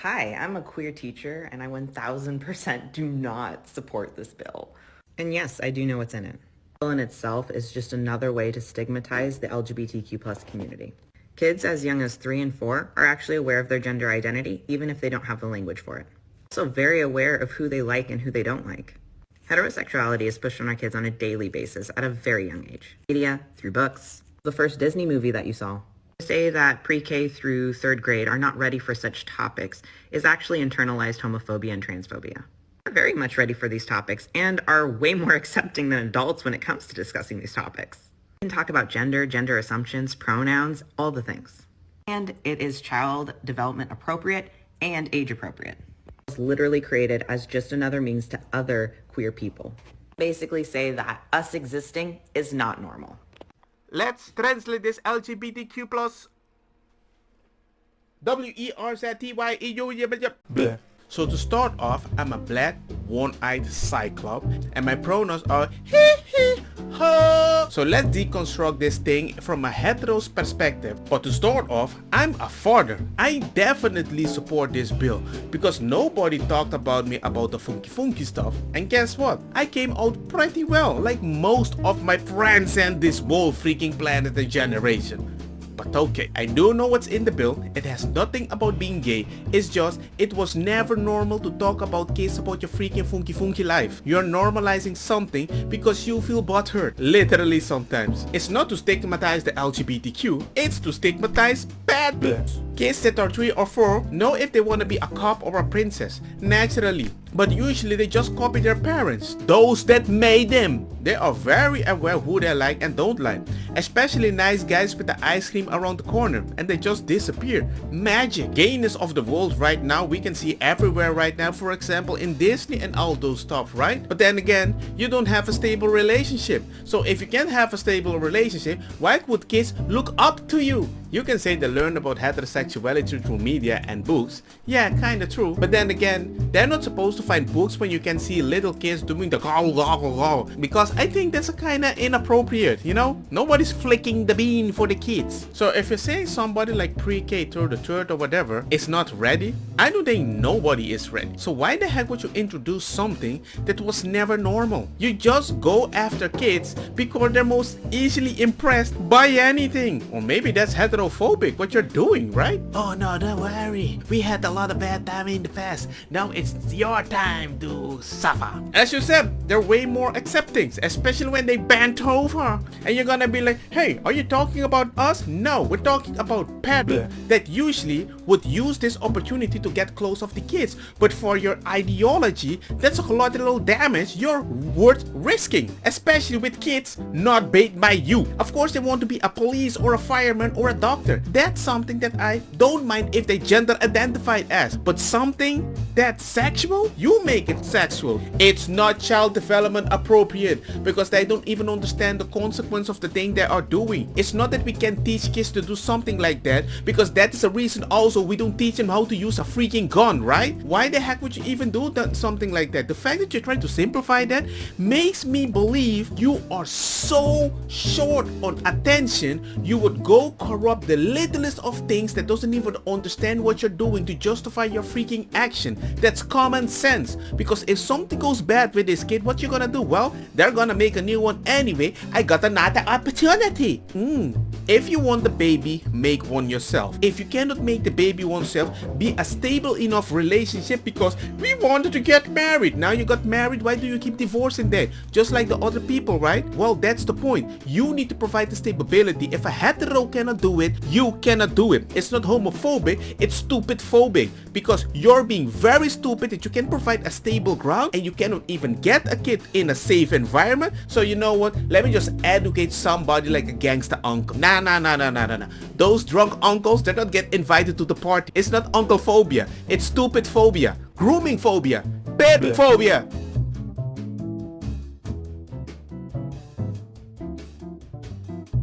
Hi, I'm a queer teacher and I 1000% do not support this bill. And yes, I do know what's in it. The bill in itself is just another way to stigmatize the LGBTQ plus community. Kids as young as 3 and 4 are actually aware of their gender identity, even if they don't have the language for it. Also very aware of who they like and who they don't like. Heterosexuality is pushed on our kids on a daily basis at a very young age. Media, through books. The first Disney movie that you saw. To say that pre-K through 3rd grade are not ready for such topics is actually internalized homophobia and transphobia. They're very much ready for these topics and are way more accepting than adults when it comes to discussing these topics. We can talk about gender, gender assumptions, pronouns, all the things. And it is child development appropriate and age appropriate. It's literally created as just another means to other queer people. Basically say that us existing is not normal. Let's translate this LGBTQ plus WERZTYEU. So to start off, I'm a black, one-eyed cyclops, and my pronouns are he, her. So let's deconstruct this thing from a hetero's perspective. But to start off, I'm a father. I definitely support this bill because nobody talked about me about the funky stuff. And guess what? I came out pretty well, like most of my friends and this whole freaking planet and generation. But okay, I do know what's in the bill. It has nothing about being gay. It's just, it was never normal to talk about kids about your freaking funky life. You're normalizing something because you feel butthurt. Literally sometimes. It's not to stigmatize the LGBTQ, it's to stigmatize bad birds. Kids that are 3 or 4 know if they want to be a cop or a princess, naturally. But usually they just copy their parents, those that made them. They are very aware who they like and don't like. Especially nice guys with the ice cream around the corner and they just disappear. Magic. Gayness of the world right now we can see everywhere right now, for example in Disney and all those stuff, right? But then again, you don't have a stable relationship. So if you can't have a stable relationship, why would kids look up to you? You can say they learn about heterosexuality through media and books. Yeah, kinda true. But then again, they're not supposed to find books when you can see little kids doing the because I think that's a kinda inappropriate, you know? Nobody's flicking the bean for the kids. So if you're saying somebody like pre-K through the 3rd or whatever is not ready, I don't think nobody is ready. So why the heck would you introduce something that was never normal? You just go after kids because they're most easily impressed by anything. Or maybe that's heterophobic what you're doing, right? Oh no, don't worry. We had a lot of bad time in the past. Now it's your time to suffer. As you said, they're way more accepting, especially when they bent over. And you're gonna be like, hey, are you talking about us? No, we're talking about parents that usually would use this opportunity to get close of the kids. But for your ideology, that's a collateral damage you're worth risking, especially with kids not made by you. Of course, they want to be a police or a fireman or a doctor. That's something that I don't mind if they gender identified as. But something that's sexual, you make it sexual. It's not child development appropriate because they don't even understand the consequence of the thing they are doing. It's not that we can teach kids to do something like that because that is a reason also we don't teach them how to use a freaking gun, right? Why the heck would you even do that, something like that? The fact that you're trying to simplify that makes me believe you are so short on attention you would go corrupt the littlest of things that doesn't even understand what you're doing to justify your freaking action. That's common sense, because if something goes bad with this kid, what you gonna do? Well, they're gonna make a new one anyway. I got another opportunity. If you want the baby, make one yourself. If you cannot make the baby oneself, be a stable enough relationship because we wanted to get married. Now you got married, why do you keep divorcing that? Just like the other people, right? Well, that's the point. You need to provide the stability. If a hetero cannot do it, you cannot do it. It's not homophobic, it's stupid phobic because you're being very stupid that you can provide a stable ground and you cannot even get a kid in a safe environment. So you know what? Let me just educate somebody like a gangster uncle. Nah. Those drunk uncles, they don't get invited to the party. It's not uncle phobia. It's stupid phobia. Grooming phobia. Bed phobia.